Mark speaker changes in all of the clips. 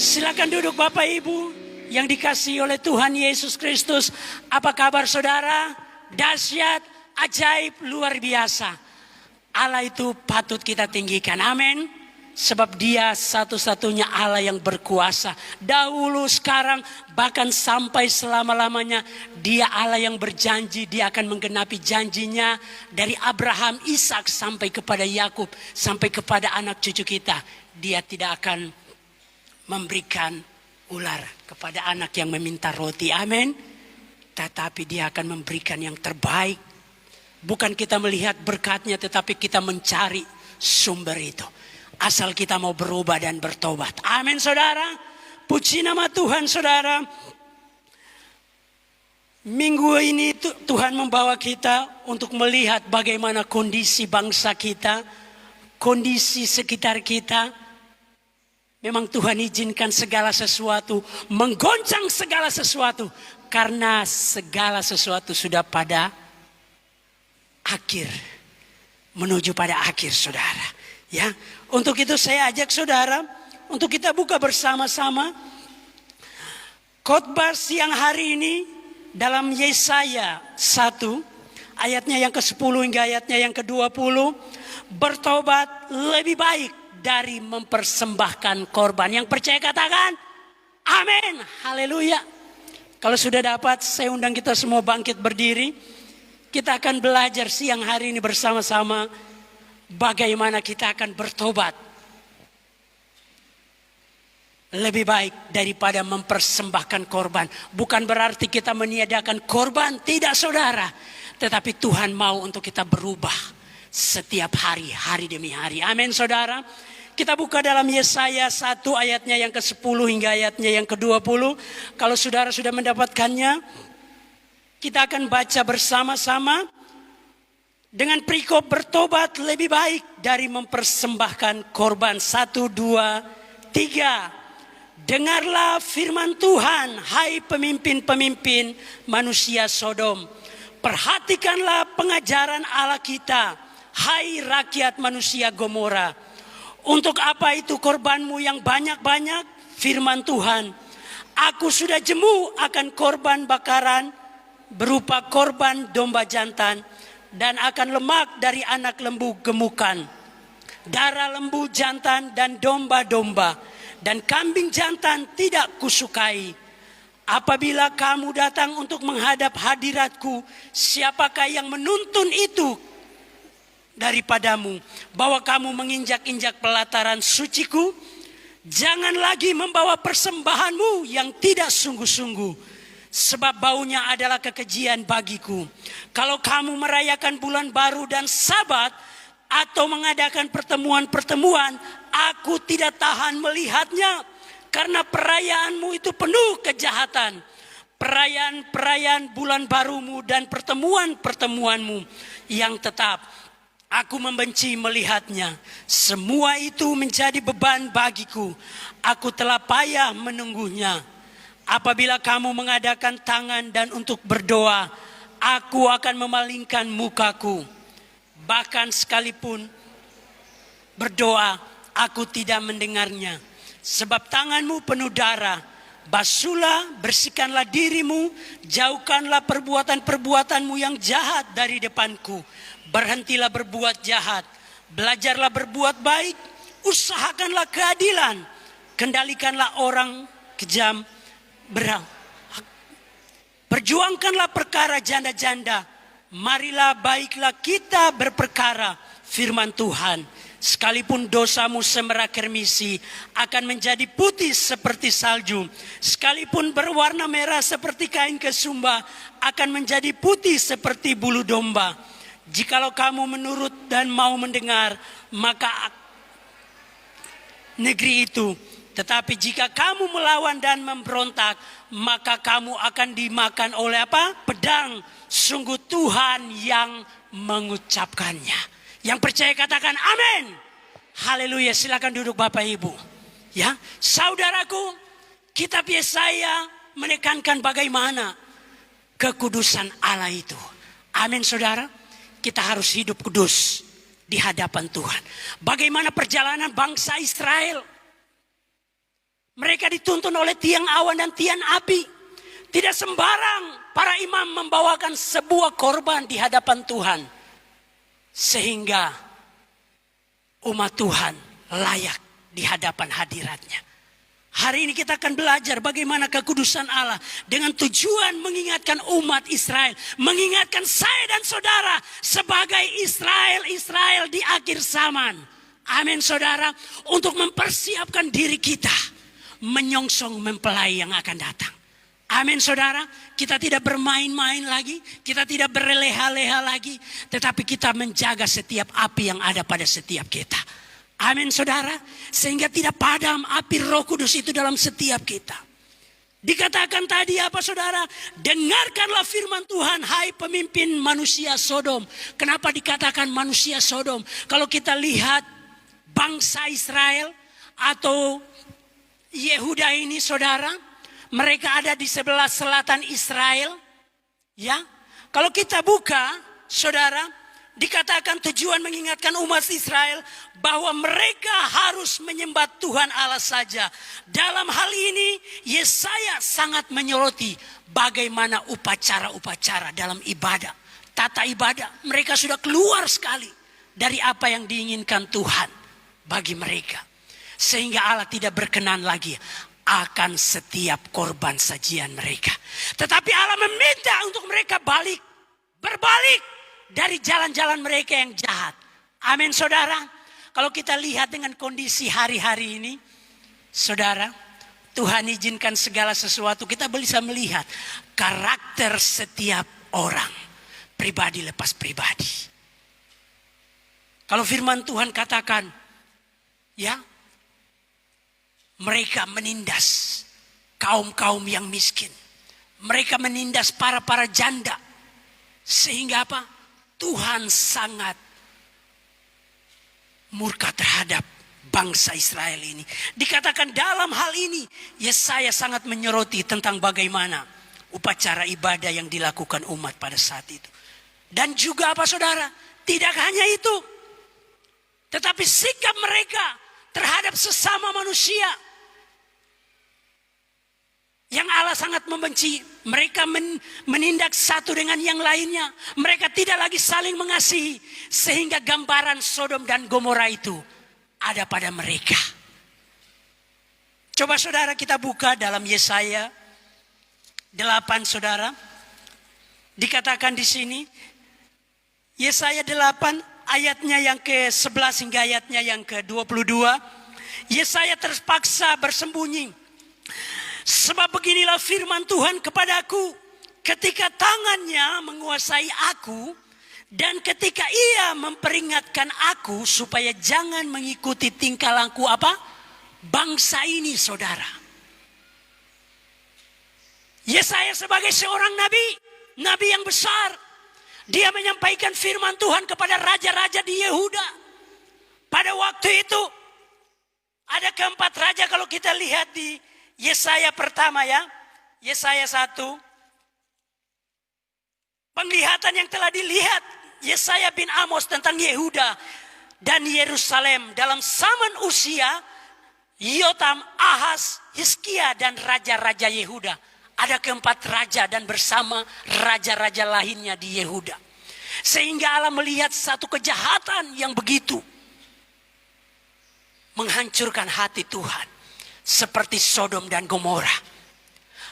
Speaker 1: Silakan duduk Bapak Ibu yang dikasihi oleh Tuhan Yesus Kristus. Apa kabar saudara? Dahsyat, ajaib, luar biasa. Allah itu patut kita tinggikan. Amin. Sebab Dia satu-satunya Allah yang berkuasa. Dahulu, sekarang, bahkan sampai selama-lamanya. Dia Allah yang berjanji. Dia akan menggenapi janjinya. Dari Abraham, Ishak sampai kepada Yakub, sampai kepada anak cucu kita. Dia tidak akan memberikan ular kepada anak yang meminta roti. Amin. Tetapi Dia akan memberikan yang terbaik. Bukan kita melihat berkatnya, tetapi kita mencari sumber itu. Asal kita mau berubah dan bertobat. Amin saudara. Puji nama Tuhan saudara. Minggu ini Tuhan membawa kita untuk melihat bagaimana kondisi bangsa kita. Kondisi sekitar kita. Memang Tuhan izinkan segala sesuatu. Menggoncang segala sesuatu. Karena segala sesuatu sudah pada akhir. Menuju pada akhir saudara. Ya, untuk itu saya ajak saudara untuk kita buka bersama-sama khotbah siang hari ini dalam Yesaya 1 ayatnya yang ke-10 hingga ayatnya yang ke-20. Bertobat lebih baik dari mempersembahkan korban. Yang percaya katakan amin. Haleluya. Kalau sudah dapat, saya undang kita semua bangkit berdiri. Kita akan belajar siang hari ini bersama-sama bagaimana kita akan bertobat lebih baik daripada mempersembahkan korban. Bukan berarti kita meniadakan korban, tidak saudara. Tetapi Tuhan mau untuk kita berubah setiap hari, hari demi hari. Amin saudara. Kita buka dalam Yesaya 1 ayatnya yang ke-10 hingga ayatnya yang ke-20. Kalau saudara sudah mendapatkannya, kita akan baca bersama-sama. Dengan perikop bertobat lebih baik dari mempersembahkan korban. 1, 2, 3. Dengarlah firman Tuhan, hai pemimpin-pemimpin manusia Sodom. Perhatikanlah pengajaran Allah kita, hai rakyat manusia Gomora. Untuk apa itu korbanmu yang banyak-banyak? Firman Tuhan, aku sudah jemu akan korban bakaran berupa korban domba jantan. Dan akan lemak dari anak lembu gemukan, darah lembu jantan dan domba-domba, dan kambing jantan tidak kusukai. Apabila kamu datang untuk menghadap hadiratku, siapakah yang menuntun itu daripadamu, bahwa kamu menginjak-injak pelataran suciku? Jangan lagi membawa persembahanmu yang tidak sungguh-sungguh, sebab baunya adalah kekejian bagiku. Kalau kamu merayakan bulan baru dan sabat, atau mengadakan pertemuan-pertemuan, aku tidak tahan melihatnya. Karena perayaanmu itu penuh kejahatan. Perayaan-perayaan bulan barumu dan pertemuan-pertemuanmu yang tetap, aku membenci melihatnya. Semua itu menjadi beban bagiku. Aku telah payah menunggunya. Apabila kamu mengadakan tangan dan untuk berdoa, aku akan memalingkan mukaku. Bahkan sekalipun berdoa, aku tidak mendengarnya. Sebab tanganmu penuh darah. Basuhlah, bersihkanlah dirimu. Jauhkanlah perbuatan-perbuatanmu yang jahat dari depanku. Berhentilah berbuat jahat. Belajarlah berbuat baik. Usahakanlah keadilan. Kendalikanlah orang kejam. Perjuangkanlah perkara janda-janda. Marilah baiklah kita berperkara. Firman Tuhan, sekalipun dosamu semerak kermisi, akan menjadi putih seperti salju. Sekalipun berwarna merah seperti kain kesumba, akan menjadi putih seperti bulu domba. Jikalau kamu menurut dan mau mendengar, maka negeri itu. Tetapi jika kamu melawan dan memberontak, maka kamu akan dimakan oleh apa? Pedang. Sungguh Tuhan yang mengucapkannya. Yang percaya katakan amin. Haleluya. Silakan duduk Bapak Ibu. Ya, saudaraku, kitab Yesaya menekankan bagaimana kekudusan Allah itu. Amin saudara. Kita harus hidup kudus di hadapan Tuhan. Bagaimana perjalanan bangsa Israel Mereka dituntun oleh tiang awan dan tiang api. Tidak sembarang para imam membawakan sebuah korban di hadapan Tuhan. Sehingga umat Tuhan layak di hadapan hadiratnya. Hari ini kita akan belajar bagaimana kekudusan Allah dengan tujuan mengingatkan umat Israel, mengingatkan saya dan saudara sebagai Israel di akhir zaman. Amin saudara, untuk mempersiapkan diri kita menyongsong mempelai yang akan datang. Amin saudara, kita tidak bermain-main lagi, kita tidak berleha-leha lagi, tetapi kita menjaga setiap api yang ada pada setiap kita. Amin saudara, sehingga tidak padam api Roh Kudus itu dalam setiap kita. Dikatakan tadi apa saudara? Dengarkanlah firman Tuhan, hai pemimpin manusia Sodom. Kenapa dikatakan manusia Sodom? Kalau kita lihat bangsa Israel atau Yehuda ini saudara, mereka ada di sebelah selatan Israel. Ya, kalau kita buka saudara, dikatakan tujuan mengingatkan umat Israel bahwa mereka harus menyembah Tuhan Allah saja. Dalam hal ini Yesaya sangat menyoroti bagaimana upacara-upacara dalam ibadah, tata ibadah. Mereka sudah keluar sekali dari apa yang diinginkan Tuhan bagi mereka. Sehingga Allah tidak berkenan lagi akan setiap korban sajian mereka. Tetapi Allah meminta untuk mereka berbalik dari jalan-jalan mereka yang jahat. Amin saudara. Kalau kita lihat dengan kondisi hari-hari ini, saudara, Tuhan izinkan segala sesuatu, kita bisa melihat karakter setiap orang, pribadi lepas pribadi. Kalau firman Tuhan katakan, ya, mereka menindas kaum-kaum yang miskin. Mereka menindas para janda. Sehingga apa? Tuhan sangat murka terhadap bangsa Israel ini. Dikatakan dalam hal ini Yesaya sangat menyoroti tentang bagaimana upacara ibadah yang dilakukan umat pada saat itu. Dan juga apa saudara? Tidak hanya itu, tetapi sikap mereka terhadap sesama manusia yang Allah sangat membenci. Mereka menindak satu dengan yang lainnya. Mereka tidak lagi saling mengasihi. Sehingga gambaran Sodom dan Gomora itu ada pada mereka. Coba saudara kita buka dalam Yesaya 8 saudara. Dikatakan di sini. Yesaya 8 ayatnya yang ke-11 hingga ayatnya yang ke-22. Yesaya terpaksa bersembunyi. Sebab beginilah firman Tuhan kepadaku, ketika tangannya menguasai aku dan ketika ia memperingatkan aku supaya jangan mengikuti tingkah laku apa? Bangsa ini saudara. Yesaya sebagai seorang nabi yang besar, dia menyampaikan firman Tuhan kepada raja-raja di Yehuda. Pada waktu itu ada keempat raja kalau kita lihat di Yesaya pertama ya, Yesaya 1. Penglihatan yang telah dilihat Yesaya bin Amos tentang Yehuda dan Yerusalem dalam zaman usia Yotam, Ahaz, Hizkia dan raja-raja Yehuda. Ada keempat raja dan bersama raja-raja lainnya di Yehuda. Sehingga Allah melihat satu kejahatan yang begitu menghancurkan hati Tuhan. Seperti Sodom dan Gomora.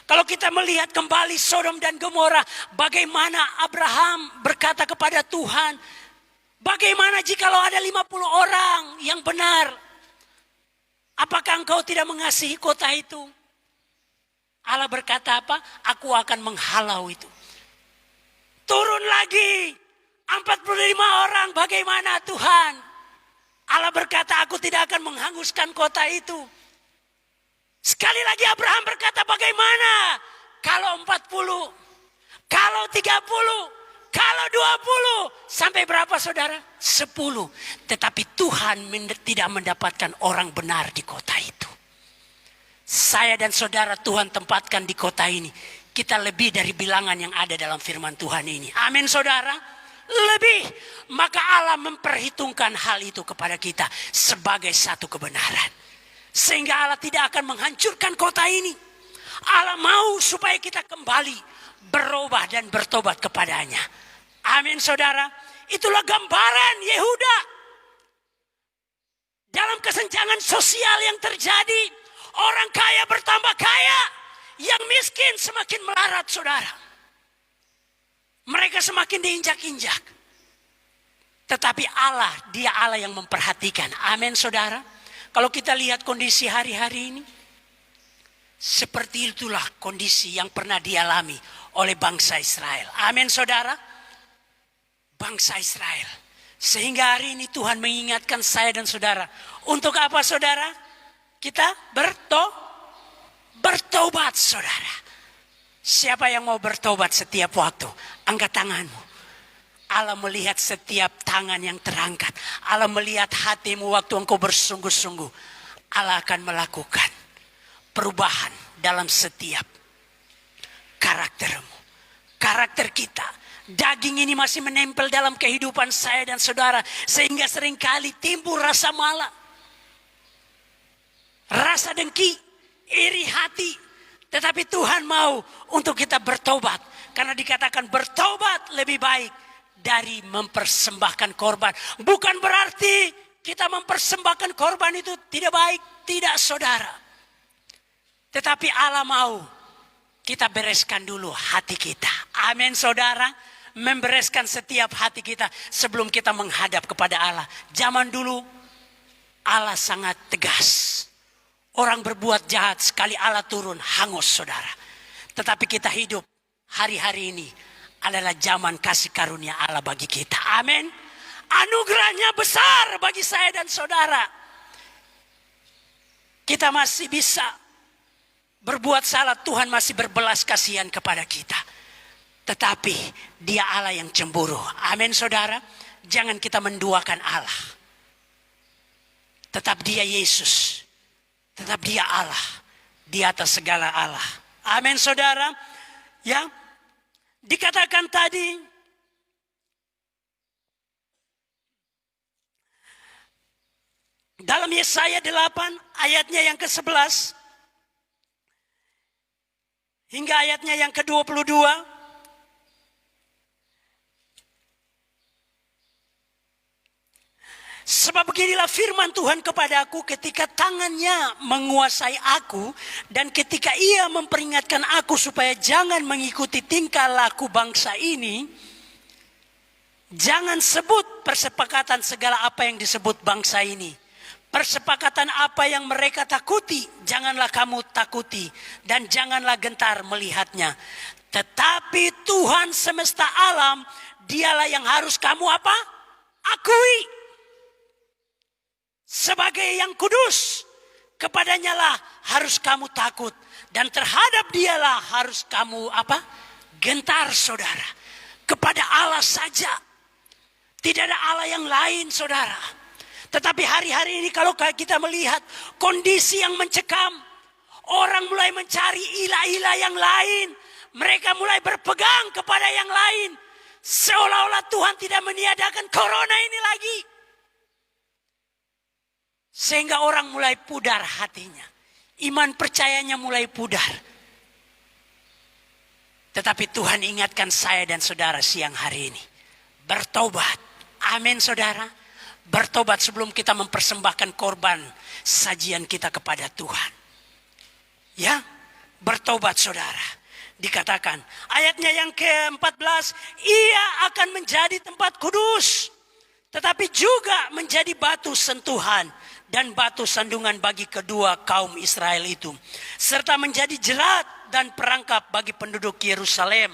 Speaker 1: Kalau kita melihat kembali Sodom dan Gomora, bagaimana Abraham berkata kepada Tuhan, bagaimana jikalau ada 50 orang yang benar? Apakah engkau tidak mengasihi kota itu? Allah berkata apa? Aku akan menghalau itu. Turun lagi 45 orang, bagaimana Tuhan? Allah berkata, aku tidak akan menghanguskan kota itu. Sekali lagi Abraham berkata, bagaimana kalau 40, kalau 30, kalau 20, sampai berapa saudara? 10. Tetapi Tuhan tidak mendapatkan orang benar di kota itu. Saya dan saudara Tuhan tempatkan di kota ini. Kita lebih dari bilangan yang ada dalam firman Tuhan ini. Amin saudara. Lebih. Maka Allah memperhitungkan hal itu kepada kita sebagai satu kebenaran. Sehingga Allah tidak akan menghancurkan kota ini. Allah mau supaya kita kembali berubah dan bertobat kepadanya. Amin saudara. Itulah gambaran Yehuda. Dalam kesenjangan sosial yang terjadi, orang kaya bertambah kaya, yang miskin semakin melarat saudara. Mereka semakin diinjak-injak. Tetapi Allah, dia Allah yang memperhatikan. Amin saudara. Kalau kita lihat kondisi hari-hari ini, seperti itulah kondisi yang pernah dialami oleh bangsa Israel. Amin saudara. Bangsa Israel. Sehingga hari ini Tuhan mengingatkan saya dan saudara. Untuk apa saudara? Kita bertobat saudara. Siapa yang mau bertobat setiap waktu? Angkat tanganmu. Allah melihat setiap tangan yang terangkat. Allah melihat hatimu waktu engkau bersungguh-sungguh. Allah akan melakukan perubahan dalam setiap karaktermu. Karakter kita. Daging ini masih menempel dalam kehidupan saya dan saudara. Sehingga seringkali timbul rasa malas. Rasa dengki, iri hati. Tetapi Tuhan mau untuk kita bertobat. Karena dikatakan bertobat lebih baik dari mempersembahkan korban. Bukan berarti kita mempersembahkan korban itu tidak baik. Tidak saudara. Tetapi Allah mau kita bereskan dulu hati kita. Amin saudara. Membereskan setiap hati kita sebelum kita menghadap kepada Allah. Zaman dulu Allah sangat tegas. Orang berbuat jahat sekali Allah turun hangus saudara. Tetapi kita hidup hari-hari ini adalah zaman kasih karunia Allah bagi kita. Amin. Anugerahnya besar bagi saya dan saudara. Kita masih bisa berbuat salah. Tuhan masih berbelas kasihan kepada kita. Tetapi dia Allah yang cemburu. Amin saudara. Jangan kita menduakan Allah. Tetap dia Yesus. Tetap dia Allah. Di atas segala Allah. Amin saudara. Ya. Dikatakan tadi. Dalam Yesaya 8 ayatnya yang ke-11. Hingga ayatnya yang ke-22. Sebab beginilah firman Tuhan kepadaku ketika tangannya menguasai aku. Dan ketika ia memperingatkan aku supaya jangan mengikuti tingkah laku bangsa ini. Jangan sebut persepakatan segala apa yang disebut bangsa ini. Persepakatan apa yang mereka takuti. Janganlah kamu takuti. Dan janganlah gentar melihatnya. Tetapi Tuhan semesta alam. Dialah yang harus kamu apa? Akui. Sebagai yang kudus, kepadanya lah harus kamu takut. Dan terhadap dialah harus kamu apa? Gentar saudara. Kepada Allah saja. Tidak ada Allah yang lain saudara. Tetapi hari-hari ini kalau kita melihat kondisi yang mencekam. Orang mulai mencari ilah-ilah yang lain. Mereka mulai berpegang kepada yang lain. Seolah-olah Tuhan tidak meniadakan corona ini lagi. Sehingga orang mulai pudar hatinya. Iman percayanya mulai pudar. Tetapi Tuhan ingatkan saya dan saudara siang hari ini. Bertobat. Amin saudara. Bertobat sebelum kita mempersembahkan korban sajian kita kepada Tuhan. Ya. Bertobat saudara. Dikatakan. Ayatnya yang ke-14. Ia akan menjadi tempat kudus. Tetapi juga menjadi batu sentuhan. Dan batu sandungan bagi kedua kaum Israel itu. Serta menjadi jerat dan perangkap bagi penduduk Yerusalem.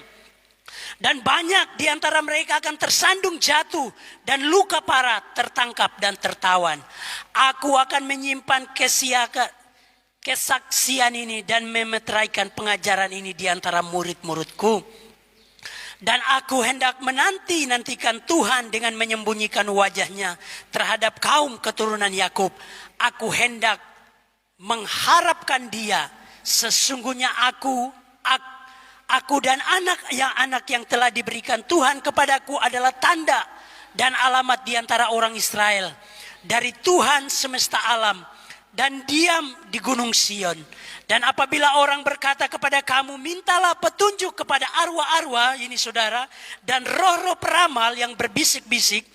Speaker 1: Dan banyak di antara mereka akan tersandung jatuh. Dan luka parah, tertangkap dan tertawan. Aku akan menyimpan kesaksian ini. Dan memeteraikan pengajaran ini di antara murid-muridku. Dan aku hendak menantikan Tuhan dengan menyembunyikan wajahnya terhadap kaum keturunan Yakub. Aku hendak mengharapkan dia. Sesungguhnya aku dan anak yang telah diberikan Tuhan kepadaku adalah tanda dan alamat di antara orang Israel. Dari Tuhan semesta alam dan diam di gunung Sion. Dan apabila orang berkata kepada kamu, mintalah petunjuk kepada arwah-arwah, ini saudara, dan roh-roh peramal yang berbisik-bisik,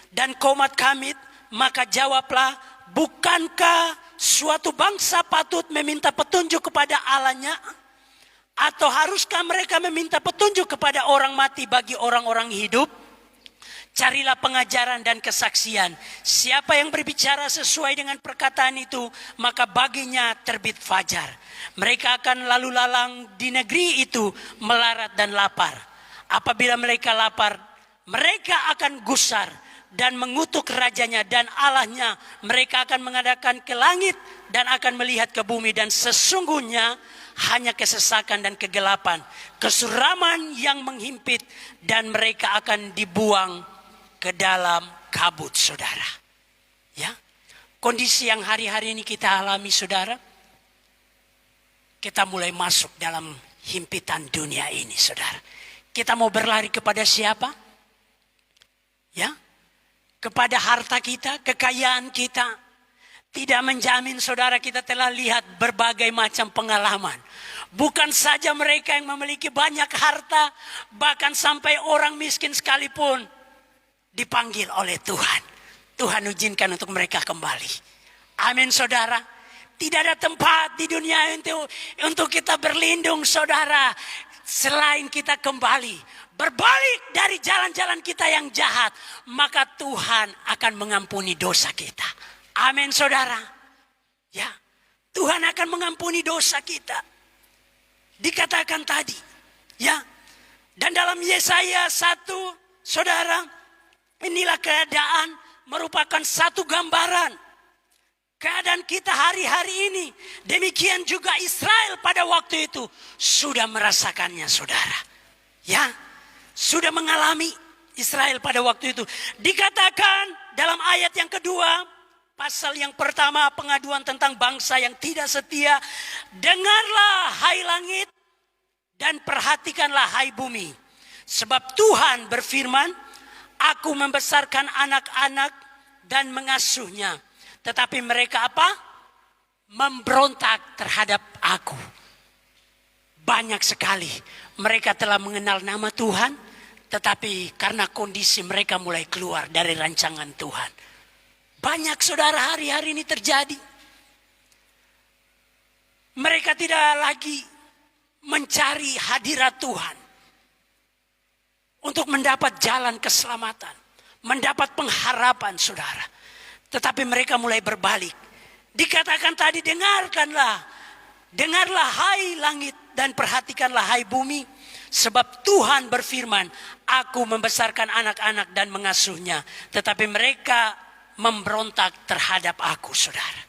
Speaker 1: dan komat kamit, maka jawablah, bukankah suatu bangsa patut meminta petunjuk kepada Allahnya? Atau haruskah mereka meminta petunjuk kepada orang mati bagi orang-orang hidup? Carilah pengajaran dan kesaksian. Siapa yang berbicara sesuai dengan perkataan itu, maka baginya terbit fajar. Mereka akan lalu lalang di negeri itu melarat dan lapar. Apabila mereka lapar, mereka akan gusar dan mengutuk rajanya dan Allahnya. Mereka akan mengadakan ke langit dan akan melihat ke bumi, dan sesungguhnya hanya kesesakan dan kegelapan, kesuraman yang menghimpit, dan mereka akan dibuang ke dalam kabut, saudara. Ya, kondisi yang hari-hari ini kita alami, saudara. Kita mulai masuk dalam himpitan dunia ini, saudara. Kita mau berlari kepada siapa? Ya, kepada harta kita, kekayaan kita. Tidak menjamin, saudara, kita telah lihat berbagai macam pengalaman. Bukan saja mereka yang memiliki banyak harta, bahkan sampai orang miskin sekalipun dipanggil oleh Tuhan. Tuhan izinkan untuk mereka kembali. Amin, saudara. Tidak ada tempat di dunia untuk kita berlindung, saudara, selain kita kembali, berbalik dari jalan-jalan kita yang jahat, maka Tuhan akan mengampuni dosa kita. Amin, saudara. Ya, Tuhan akan mengampuni dosa kita. Dikatakan tadi, ya. Dan dalam Yesaya 1, saudara, inilah keadaan, merupakan satu gambaran keadaan kita hari-hari ini. Demikian juga Israel pada waktu itu sudah merasakannya, saudara. Ya, sudah mengalami Israel pada waktu itu. Dikatakan dalam ayat yang kedua, pasal yang pertama, pengaduan tentang bangsa yang tidak setia. Dengarlah hai langit dan perhatikanlah hai bumi. Sebab Tuhan berfirman, aku membesarkan anak-anak dan mengasuhnya. Tetapi mereka apa? Memberontak terhadap aku. Banyak sekali mereka telah mengenal nama Tuhan, tetapi karena kondisi mereka mulai keluar dari rancangan Tuhan. Banyak, saudara, hari-hari ini terjadi. Mereka tidak lagi mencari hadirat Tuhan untuk mendapat jalan keselamatan, mendapat pengharapan, saudara. Tetapi mereka mulai berbalik. Dikatakan tadi, dengarlah hai langit dan perhatikanlah hai bumi. Sebab Tuhan berfirman, aku membesarkan anak-anak dan mengasuhnya. Tetapi mereka memberontak terhadap aku, saudara.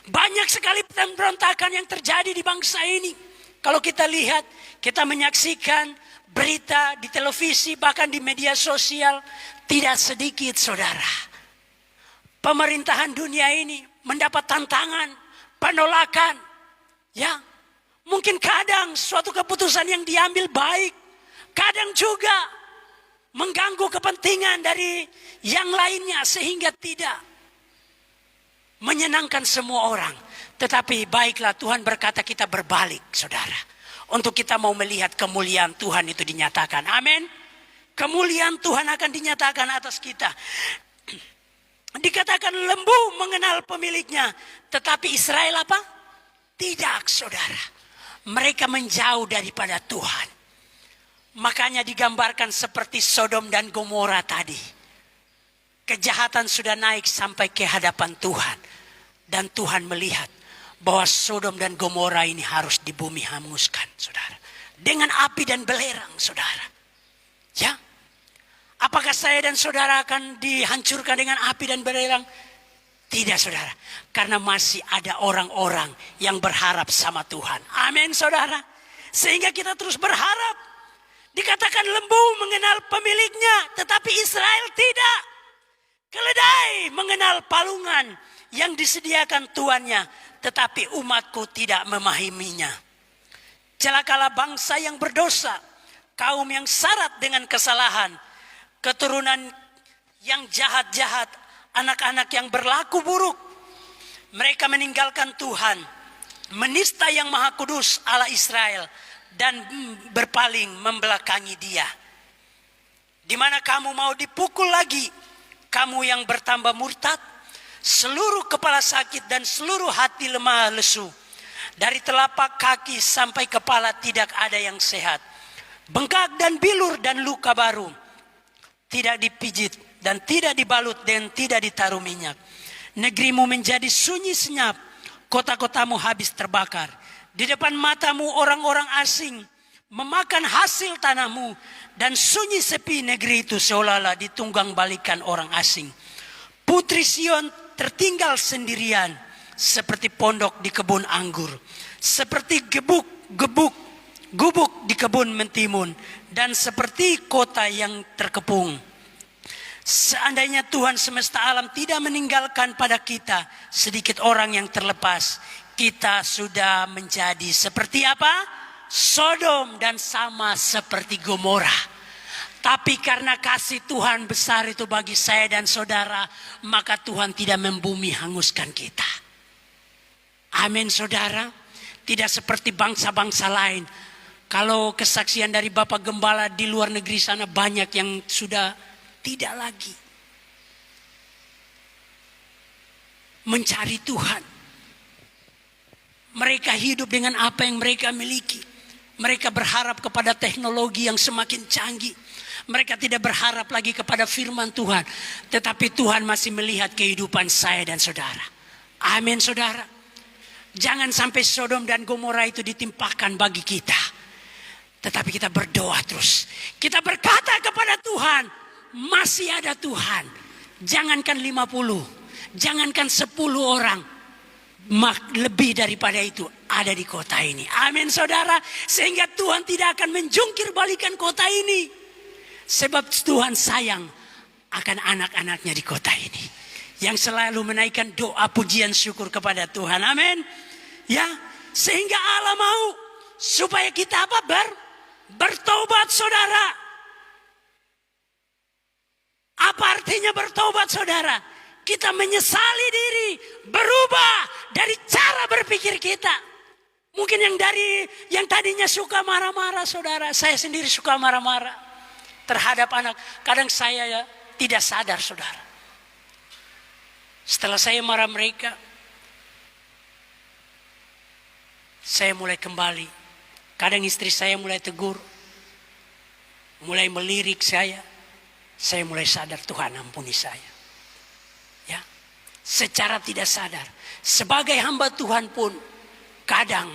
Speaker 1: Banyak sekali pemberontakan yang terjadi di bangsa ini. Kalau kita lihat, kita menyaksikan berita di televisi, bahkan di media sosial, tidak sedikit, saudara. Pemerintahan dunia ini mendapat tantangan, penolakan. Ya, mungkin kadang suatu keputusan yang diambil baik, kadang juga mengganggu kepentingan dari yang lainnya sehingga tidak menyenangkan semua orang. Tetapi baiklah, Tuhan berkata kita berbalik, saudara. Untuk kita mau melihat kemuliaan Tuhan itu dinyatakan. Amin. Kemuliaan Tuhan akan dinyatakan atas kita. Dikatakan lembu mengenal pemiliknya. Tetapi Israel apa? Tidak, saudara. Mereka menjauh daripada Tuhan. Makanya digambarkan seperti Sodom dan Gomora tadi. Kejahatan sudah naik sampai ke hadapan Tuhan. Dan Tuhan melihat bahwa Sodom dan Gomora ini harus di bumi hanguskan, saudara. Dengan api dan belerang, saudara. Ya. Apakah saya dan saudara akan dihancurkan dengan api dan belerang? Tidak, saudara. Karena masih ada orang-orang yang berharap sama Tuhan. Amin, saudara. Sehingga kita terus berharap. Dikatakan lembu mengenal pemiliknya, tetapi Israel tidak. Keledai mengenal palungan yang disediakan tuannya, tetapi umatku tidak memahaminya. Celakalah bangsa yang berdosa, kaum yang syarat dengan kesalahan, keturunan yang jahat-jahat, anak-anak yang berlaku buruk. Mereka meninggalkan Tuhan, menista yang Maha Kudus Allah Israel, dan berpaling membelakangi Dia. Di mana kamu mau dipukul lagi, kamu yang bertambah murtad, seluruh kepala sakit dan seluruh hati lemah lesu. Dari telapak kaki sampai kepala tidak ada yang sehat. Bengkak dan bilur dan luka baru. Tidak dipijit dan tidak dibalut dan tidak ditaruh minyak. Negerimu menjadi sunyi senyap. Kota-kotamu habis terbakar. Di depan matamu orang-orang asing memakan hasil tanahmu. Dan sunyi sepi negeri itu seolah-olah ditunggang balikan orang asing. Putri Sion tertinggal sendirian. Seperti pondok di kebun anggur. Seperti gubuk di kebun mentimun. Dan seperti kota yang terkepung. Seandainya Tuhan semesta alam tidak meninggalkan pada kita sedikit orang yang terlepas, kita sudah menjadi seperti apa? Sodom dan sama seperti Gomora. Tapi karena kasih Tuhan besar itu bagi saya dan saudara, maka Tuhan tidak membumi hanguskan kita. Amin saudara. Tidak seperti bangsa-bangsa lain. Kalau kesaksian dari Bapak Gembala di luar negeri sana banyak yang sudah tidak lagi mencari Tuhan. Mereka hidup dengan apa yang mereka miliki. Mereka berharap kepada teknologi yang semakin canggih. Mereka tidak berharap lagi kepada firman Tuhan. Tetapi Tuhan masih melihat kehidupan saya dan saudara. Amin saudara. Jangan sampai Sodom dan Gomora itu ditimpakan bagi kita. Tetapi kita berdoa terus. Kita berkata kepada Tuhan, masih ada Tuhan. Jangankan 50, jangankan 10 orang. Lebih daripada itu ada di kota ini. Amin saudara. Sehingga Tuhan tidak akan menjungkir balikan kota ini. Sebab Tuhan sayang akan anak-anaknya di kota ini. Yang selalu menaikkan doa pujian syukur kepada Tuhan. Amin. Ya, sehingga Allah mau supaya kita apa? Bertobat saudara. Apa artinya bertobat saudara? Kita menyesali diri, berubah dari cara berpikir kita. Mungkin yang tadinya suka marah-marah saudara, saya sendiri suka marah-marah terhadap anak. Kadang saya tidak sadar saudara. Setelah saya marah mereka, saya mulai kembali. Kadang istri saya mulai tegur, mulai melirik saya. Saya mulai sadar, Tuhan ampuni saya. Ya, secara tidak sadar. Sebagai hamba Tuhan pun kadang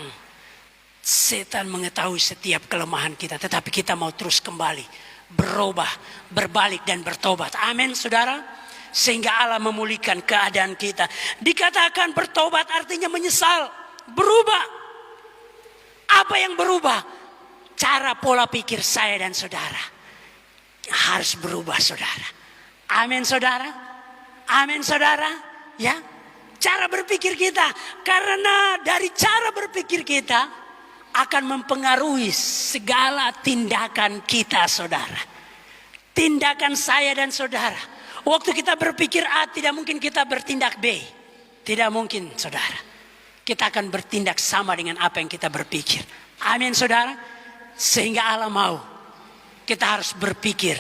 Speaker 1: setan mengetahui setiap kelemahan kita. Tetapi kita mau terus kembali, berubah, berbalik dan bertobat. Amin saudara. Sehingga Allah memulihkan keadaan kita. Dikatakan bertobat artinya menyesal, berubah. Apa yang berubah? Cara pola pikir saya dan saudara harus berubah saudara. Amin saudara. Amin saudara. Ya, cara berpikir kita. Karena dari cara berpikir kita akan mempengaruhi segala tindakan kita saudara. Tindakan saya dan saudara. Waktu kita berpikir A, tidak mungkin kita bertindak B. Tidak mungkin saudara. Kita akan bertindak sama dengan apa yang kita berpikir. Amin saudara. Sehingga Allah mau kita harus berpikir,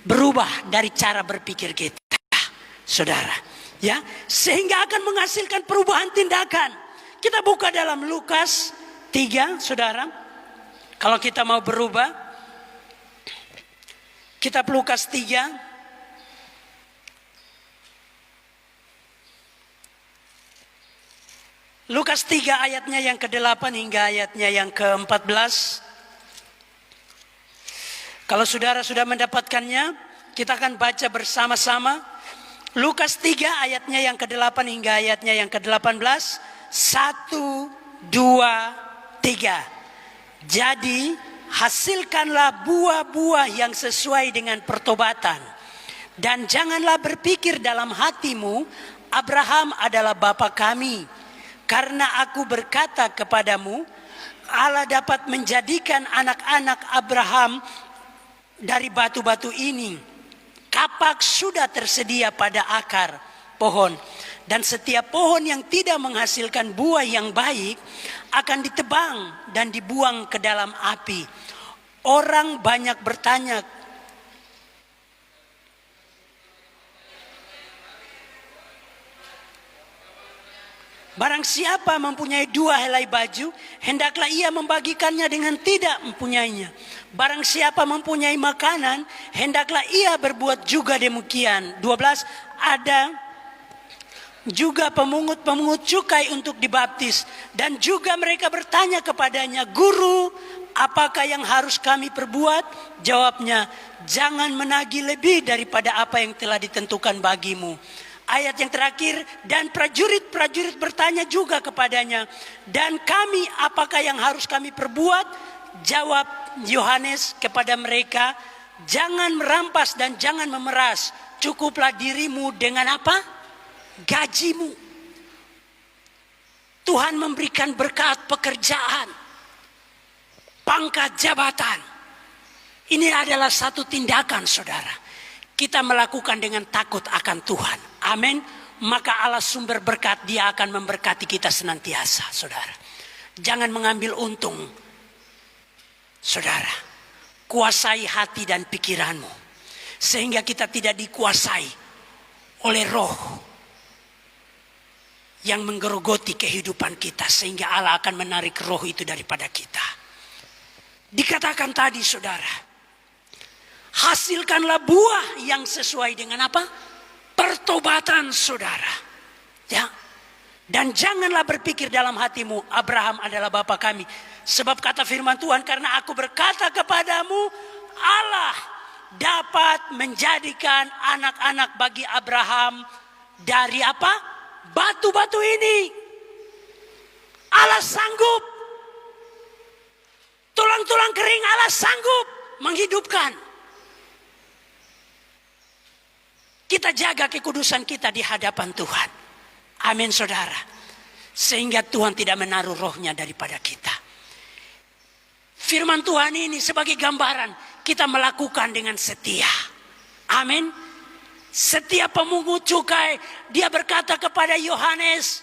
Speaker 1: berubah dari cara berpikir kita saudara. Ya, sehingga akan menghasilkan perubahan tindakan. Kita buka dalam Lukas 3 saudara. Kalau kita mau berubah, kitab Lukas 3 Lukas 3 ayatnya yang ke-8 hingga ayatnya yang ke-14. Kalau saudara sudah mendapatkannya, kita akan baca bersama-sama. Lukas 3 ayatnya yang ke-8 hingga ayatnya yang ke-18. 1, 2, 3. Jadi hasilkanlah buah-buah yang sesuai dengan pertobatan. Dan janganlah berpikir dalam hatimu, Abraham adalah bapa kami. Karena aku berkata kepadamu, Allah dapat menjadikan anak-anak Abraham dari batu-batu ini. Kapak sudah tersedia pada akar pohon. Dan setiap pohon yang tidak menghasilkan buah yang baik akan ditebang dan dibuang ke dalam api. Orang banyak bertanya, barang siapa mempunyai 2 helai baju, hendaklah ia membagikannya dengan tidak mempunyainya. Barang siapa mempunyai makanan, hendaklah ia berbuat juga demikian. 12, ada juga pemungut-pemungut cukai untuk dibaptis. Dan juga mereka bertanya kepadanya, Guru, apakah yang harus kami perbuat? Jawabnya, jangan menagih lebih daripada apa yang telah ditentukan bagimu. Ayat yang terakhir, dan prajurit-prajurit bertanya juga kepadanya, dan kami apakah yang harus kami perbuat? Jawab Yohanes kepada mereka, jangan merampas dan jangan memeras. Cukuplah dirimu dengan apa? Gajimu. Tuhan memberikan berkat pekerjaan, pangkat jabatan. Ini adalah satu tindakan, saudara. Kita melakukan dengan takut akan Tuhan. Amin. Maka Allah sumber berkat, Dia akan memberkati kita senantiasa, saudara. Jangan mengambil untung, saudara. Kuasai hati dan pikiranmu, sehingga kita tidak dikuasai oleh roh yang menggerogoti kehidupan kita, sehingga Allah akan menarik roh itu daripada kita. Dikatakan tadi, saudara, hasilkanlah buah yang sesuai dengan apa? Pertobatan, saudara. Ya. Dan janganlah berpikir dalam hatimu, Abraham adalah bapa kami. Sebab kata firman Tuhan, karena aku berkata kepadamu, Allah dapat menjadikan anak-anak bagi Abraham dari apa? Batu-batu ini. Allah sanggup. Tulang-tulang kering Allah sanggup menghidupkan. Kita jaga kekudusan kita di hadapan Tuhan. Amin, saudara. Sehingga Tuhan tidak menaruh rohnya daripada kita. Firman Tuhan ini sebagai gambaran kita melakukan dengan setia. Amin. Setiap pemungut cukai, dia berkata kepada Yohanes,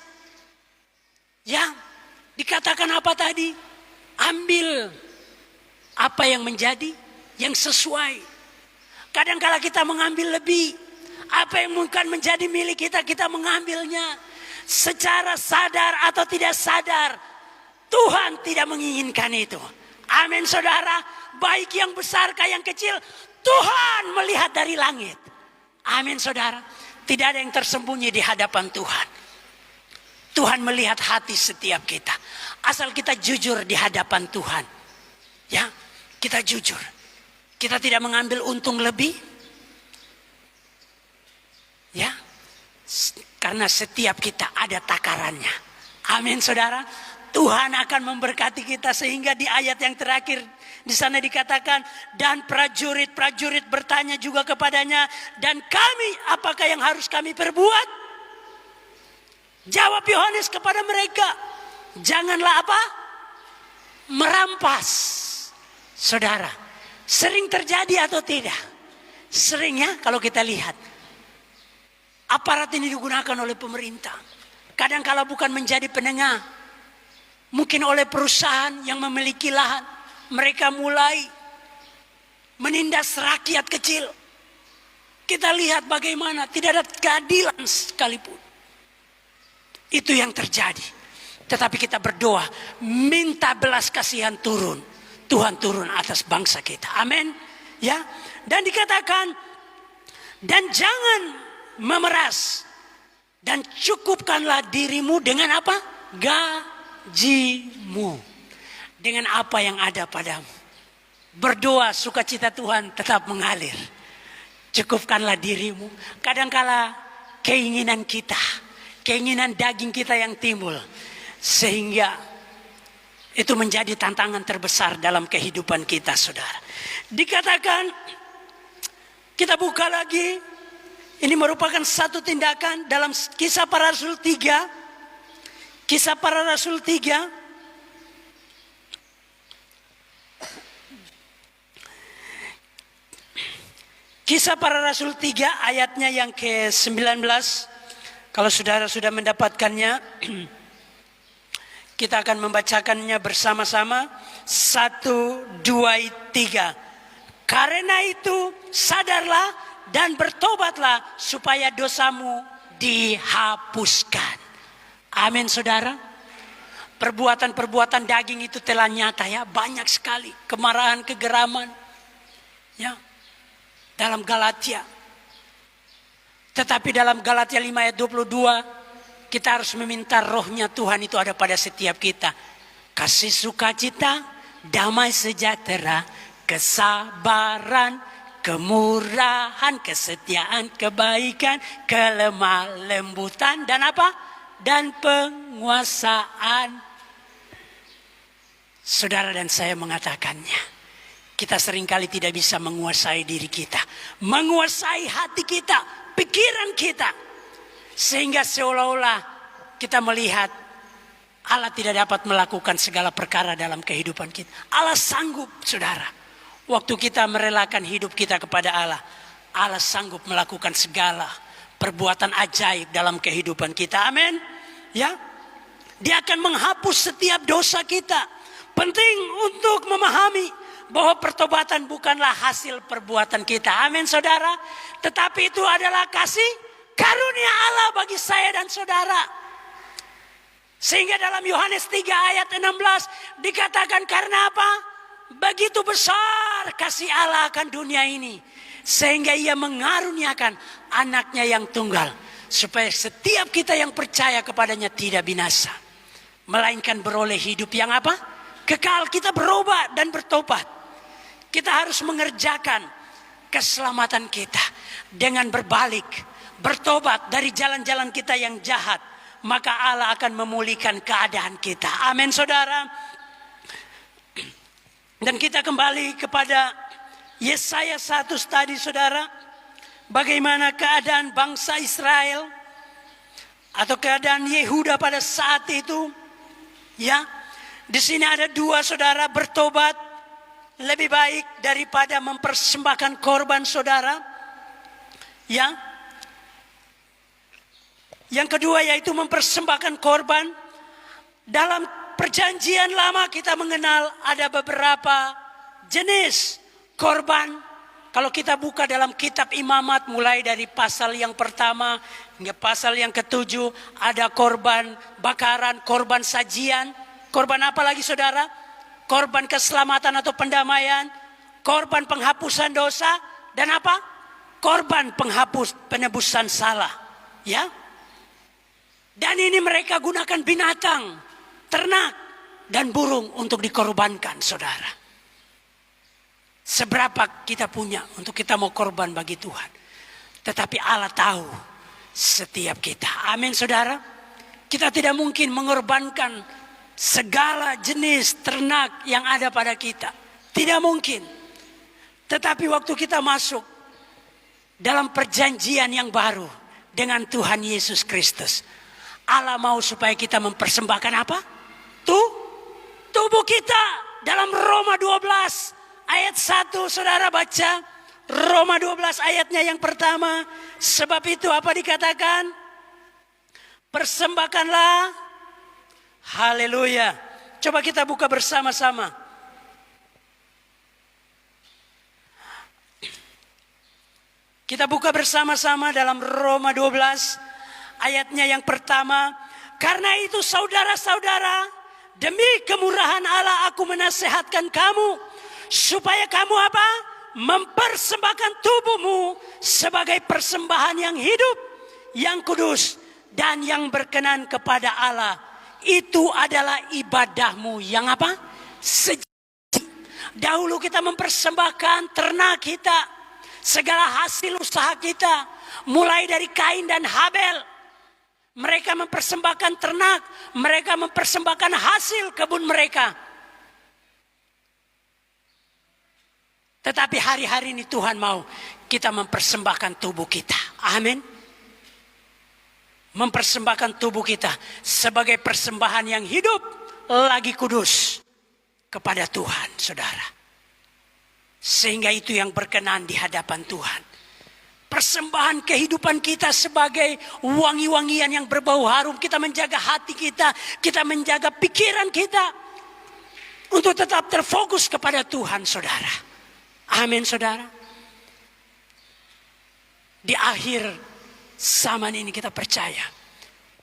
Speaker 1: ya, dikatakan apa tadi? Ambil apa yang menjadi, yang sesuai. Kadang-kala kita mengambil lebih. Apa yang bukan menjadi milik kita, kita mengambilnya. Secara sadar atau tidak sadar, Tuhan tidak menginginkan itu. Amin, saudara. Baik yang besar kah yang kecil, Tuhan melihat dari langit. Amin, saudara. Tidak ada yang tersembunyi di hadapan Tuhan. Tuhan melihat hati setiap kita. Asal kita jujur di hadapan Tuhan. Ya, kita jujur. Kita tidak mengambil untung lebih. Ya, karena setiap kita ada takarannya. Amin, saudara. Tuhan akan memberkati kita, sehingga di ayat yang terakhir di sana dikatakan, dan prajurit-prajurit bertanya juga kepadanya, dan kami apakah yang harus kami perbuat? Jawab Yohanes kepada mereka, janganlah apa? Merampas. Saudara, sering terjadi atau tidak? Sering, ya, kalau kita lihat. Aparat ini digunakan oleh pemerintah. Kadang-kala bukan menjadi penengah. Mungkin oleh perusahaan yang memiliki lahan. Mereka mulai menindas rakyat kecil. Kita lihat bagaimana tidak ada keadilan sekalipun. Itu yang terjadi. Tetapi kita berdoa, minta belas kasihan turun. Tuhan turun atas bangsa kita. Amin. Ya. Dan dikatakan, dan jangan memeras, dan cukupkanlah dirimu dengan apa? Gajimu. Dengan apa yang ada padamu. Berdoa, sukacita Tuhan tetap mengalir. Cukupkanlah dirimu. Kadangkala keinginan kita, keinginan daging kita yang timbul, sehingga itu menjadi tantangan terbesar dalam kehidupan kita, saudara. Dikatakan, kita buka lagi. Ini merupakan satu tindakan dalam Kisah Para Rasul 3. Kisah Para Rasul 3. Kisah Para Rasul 3 ayatnya yang ke-19 Kalau saudara sudah mendapatkannya, kita akan membacakannya bersama-sama. 1, 2, 3. Karena itu sadarlah dan bertobatlah supaya dosamu dihapuskan. Amin saudara. Perbuatan-perbuatan daging itu telah nyata ya. Banyak sekali. Kemarahan, kegeraman. Ya. Dalam Galatia. Tetapi dalam Galatia 5 ayat 22. Kita harus meminta rohnya Tuhan itu ada pada setiap kita. Kasih sukacita, damai sejahtera, kesabaran, kemurahan, kesetiaan, kebaikan, kelemah lembutan, dan apa? Dan penguasaan. Saudara dan saya mengatakannya. Kita seringkali tidak bisa menguasai diri kita. Menguasai hati kita, pikiran kita. Sehingga seolah-olah kita melihat Allah tidak dapat melakukan segala perkara dalam kehidupan kita. Allah sanggup, saudara. Waktu kita merelakan hidup kita kepada Allah, Allah sanggup melakukan segala perbuatan ajaib dalam kehidupan kita. Amin. Ya. Dia akan menghapus setiap dosa kita. Penting untuk memahami bahwa pertobatan bukanlah hasil perbuatan kita. Amin saudara. Tetapi itu adalah kasih karunia Allah bagi saya dan saudara. Sehingga dalam Yohanes 3 ayat 16 dikatakan karena apa? Begitu besar kasih Allah akan dunia ini. Sehingga ia mengaruniakan anaknya yang tunggal. Supaya setiap kita yang percaya kepadanya tidak binasa. Melainkan beroleh hidup yang apa? Kekal. Kita berubah dan bertobat. Kita harus mengerjakan keselamatan kita. Dengan berbalik. Bertobat dari jalan-jalan kita yang jahat. Maka Allah akan memulihkan keadaan kita. Amin saudara. Dan kita kembali kepada Yesaya 1 tadi saudara. Bagaimana keadaan bangsa Israel. Atau keadaan Yehuda pada saat itu. Ya. Di sini ada 2 saudara bertobat. Lebih baik daripada mempersembahkan korban saudara. Ya. Yang kedua yaitu mempersembahkan korban. Dalam perjanjian lama kita mengenal ada beberapa jenis korban. Kalau kita buka dalam kitab Imamat mulai dari pasal yang pertama hingga pasal yang ke-7 ada korban bakaran, korban sajian. Korban apa lagi saudara? Korban keselamatan atau pendamaian, korban penghapusan dosa, dan apa? Korban penghapus penebusan salah. Ya. Dan ini mereka gunakan binatang, ternak, dan burung untuk dikorbankan, saudara. Seberapa kita punya untuk kita mau korban bagi Tuhan. Tetapi Allah tahu setiap kita. Amin, saudara. Kita tidak mungkin mengorbankan segala jenis ternak yang ada pada kita. Tidak mungkin. Tetapi waktu kita masuk dalam perjanjian yang baru dengan Tuhan Yesus Kristus, Allah mau supaya kita mempersembahkan apa? Tubuh kita. Dalam Roma 12 ayat 1 saudara baca. Roma 12 ayatnya yang pertama. Sebab itu apa dikatakan? Persembahkanlah. Haleluya. Coba kita buka bersama-sama. Kita buka bersama-sama dalam Roma 12 ayatnya yang pertama. Karena itu saudara-saudara, demi kemurahan Allah aku menasehatkan kamu supaya kamu apa? Mempersembahkan tubuhmu sebagai persembahan yang hidup, yang kudus dan yang berkenan kepada Allah. Itu adalah ibadahmu yang apa? Sejati. Dahulu kita mempersembahkan ternak kita, segala hasil usaha kita, mulai dari Kain dan Habel. Mereka mempersembahkan ternak, mereka mempersembahkan hasil kebun mereka. Tetapi hari-hari ini Tuhan mau kita mempersembahkan tubuh kita. Amin. Mempersembahkan tubuh kita sebagai persembahan yang hidup lagi kudus kepada Tuhan, saudara. Sehingga itu yang berkenan di hadapan Tuhan. persembahan kehidupan kita sebagai wangi-wangian yang berbau harum. Kita menjaga hati kita menjaga pikiran kita untuk tetap terfokus kepada Tuhan, saudara. Amin, saudara. Di akhir zaman ini kita percaya,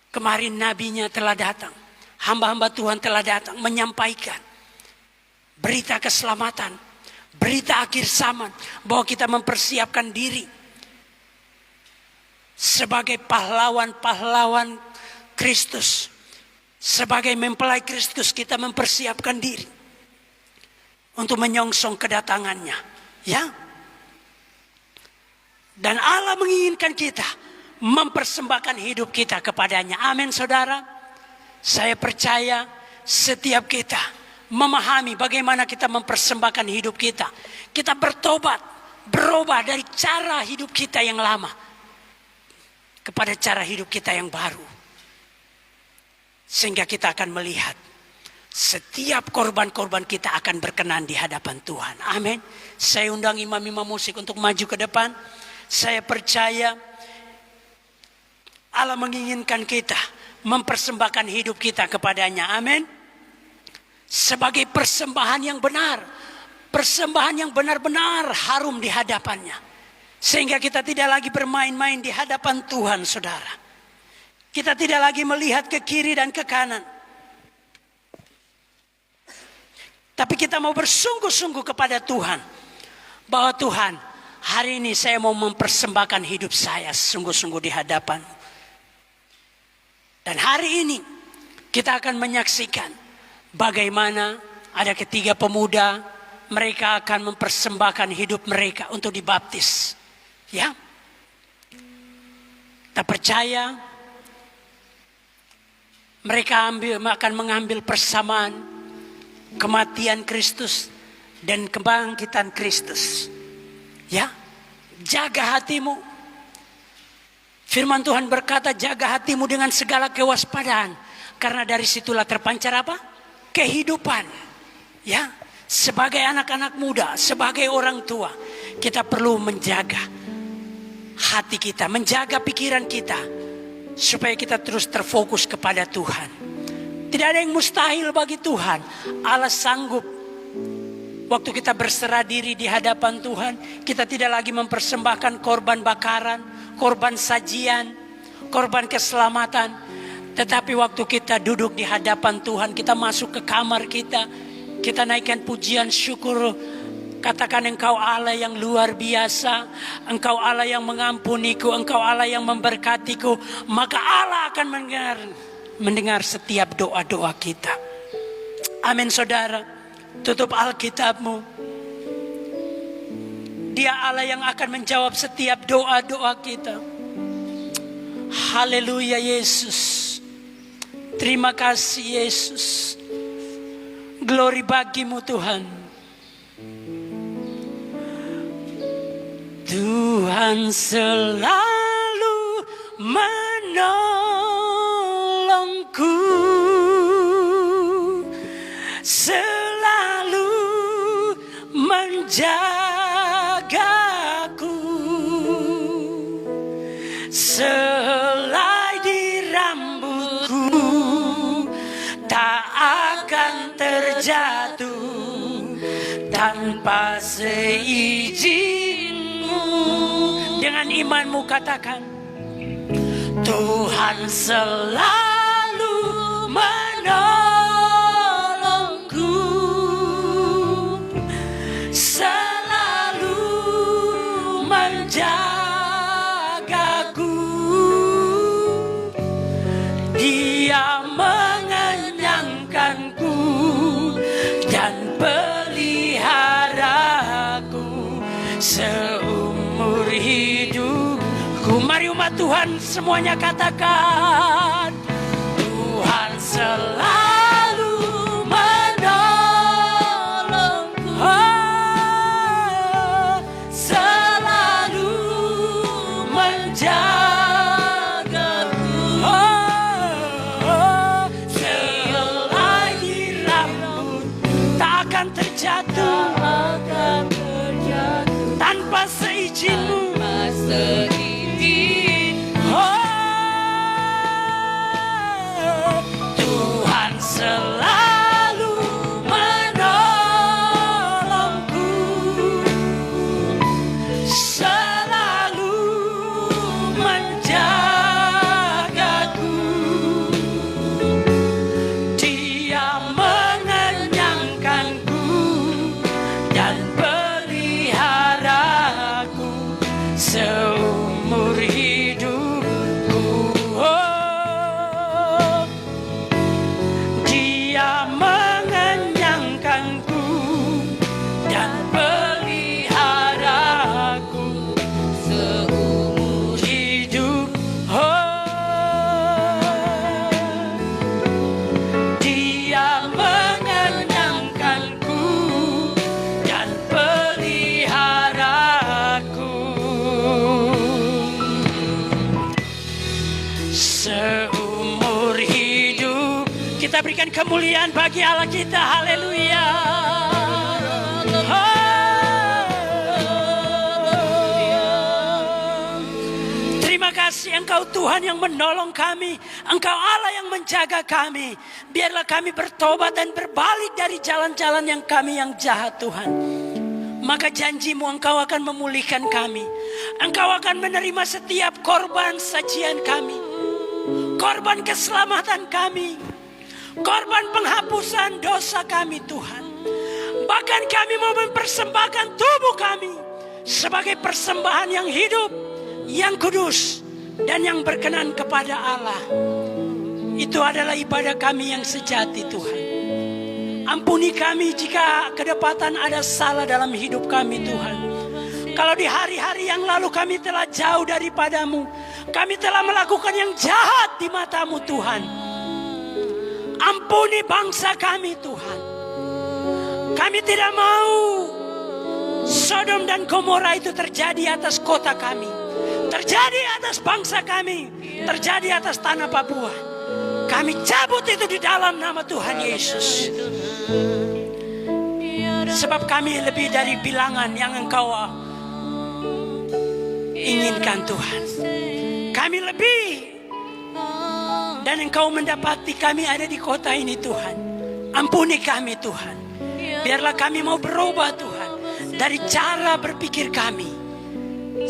Speaker 1: kemarin nabinya telah datang, hamba-hamba Tuhan telah datang menyampaikan berita keselamatan, berita akhir zaman, bahwa kita mempersiapkan diri sebagai pahlawan-pahlawan Kristus, sebagai mempelai Kristus. Kita mempersiapkan diri untuk menyongsong kedatangannya, ya. Dan Allah menginginkan kita mempersembahkan hidup kita kepadanya. Amin, saudara. Saya percaya setiap kita memahami bagaimana kita mempersembahkan hidup kita. Kita bertobat, berubah dari cara hidup kita yang lama kepada cara hidup kita yang baru. Sehingga kita akan melihat setiap korban-korban kita akan berkenan di hadapan Tuhan. Amin. Saya undang imam-imam musik untuk maju ke depan. Saya percaya Allah menginginkan kita mempersembahkan hidup kita kepadanya. Amin. Sebagai persembahan yang benar. Persembahan yang benar-benar harum di hadapannya. Sehingga kita tidak lagi bermain-main di hadapan Tuhan, saudara. Kita tidak lagi melihat ke kiri dan ke kanan. Tapi kita mau bersungguh-sungguh kepada Tuhan. Bahwa Tuhan, hari ini saya mau mempersembahkan hidup saya sungguh-sungguh di hadapan. Dan hari ini kita akan menyaksikan bagaimana ada ketiga pemuda, mereka akan mempersembahkan hidup mereka untuk dibaptis. Ya. Kita percaya mereka akan mengambil persamaan kematian Kristus dan kebangkitan Kristus. Ya. Jaga hatimu. Firman Tuhan berkata, jaga hatimu dengan segala kewaspadaan. Karena dari situlah terpancar apa? Kehidupan. Ya, sebagai anak-anak muda, sebagai orang tua, kita perlu menjaga hati kita, menjaga pikiran kita, supaya kita terus terfokus kepada Tuhan. Tidak ada yang mustahil bagi Tuhan. Allah sanggup. Waktu kita berserah diri di hadapan Tuhan, kita tidak lagi mempersembahkan korban bakaran, korban sajian, korban keselamatan. Tetapi waktu kita duduk di hadapan Tuhan, kita masuk ke kamar kita, kita naikkan pujian syukur. Katakan, Engkau Allah yang luar biasa, Engkau Allah yang mengampuniku, Engkau Allah yang memberkatiku. Maka Allah akan mendengar setiap doa-doa kita. Amin, saudara. Tutup Alkitabmu. Dia Allah yang akan menjawab setiap doa-doa kita. Haleluya Yesus. Terima kasih Yesus. Glory bagimu Tuhan. Tuhan selalu menolongku, selalu menjagaku, selai di rambutku tak akan terjatuh tanpa seizinmu. Dengan imanmu katakan, Tuhan selalu menolongku, selalu menjagaku. Dia mengenyangkanku dan peliharaku seumur hidupku. Mari umat Tuhan semuanya katakan, Tuhan selalu menolongku, selalu menjagaku, selai rambut tak akan terjatuh tanpa seizinmu. Kita berikan kemuliaan bagi Allah kita. Haleluya. Terima kasih Engkau Tuhan yang menolong kami. Engkau Allah yang menjaga kami. Biarlah kami bertobat dan berbalik dari jalan-jalan yang kami yang jahat Tuhan. Maka janji-Mu Engkau akan memulihkan kami. Engkau akan menerima setiap korban sajian kami. Korban keselamatan kami. Korban penghapusan dosa kami Tuhan. Bahkan kami mau mempersembahkan tubuh kami sebagai persembahan yang hidup, yang kudus, dan yang berkenan kepada Allah. Itu adalah ibadah kami yang sejati Tuhan. Ampuni kami jika kedapatan ada salah dalam hidup kami Tuhan. Kalau di hari-hari yang lalu kami telah jauh daripada-Mu, kami telah melakukan yang jahat di mata-Mu Tuhan. Ampuni bangsa kami Tuhan. Kami tidak mau Sodom dan Gomora itu terjadi atas kota kami, terjadi atas bangsa kami, terjadi atas tanah Papua. Kami cabut itu di dalam nama Tuhan Yesus. Sebab kami lebih dari bilangan yang Engkau inginkan Tuhan. Kami lebih, dan Engkau mendapati kami ada di kota ini Tuhan. Ampuni kami Tuhan. Biarlah kami mau berubah Tuhan dari cara berpikir kami,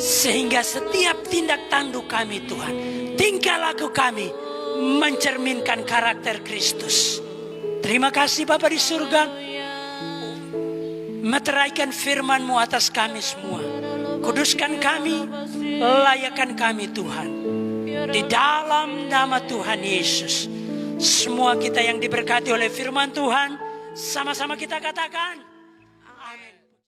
Speaker 1: sehingga setiap tindak tanduk kami Tuhan, tingkah laku kami mencerminkan karakter Kristus. Terima kasih Bapa di surga. Meteraikan firman-Mu atas kami semua. Kuduskan kami, layakkan kami Tuhan. Di dalam nama Tuhan Yesus. Semua kita yang diberkati oleh firman Tuhan, sama-sama kita katakan.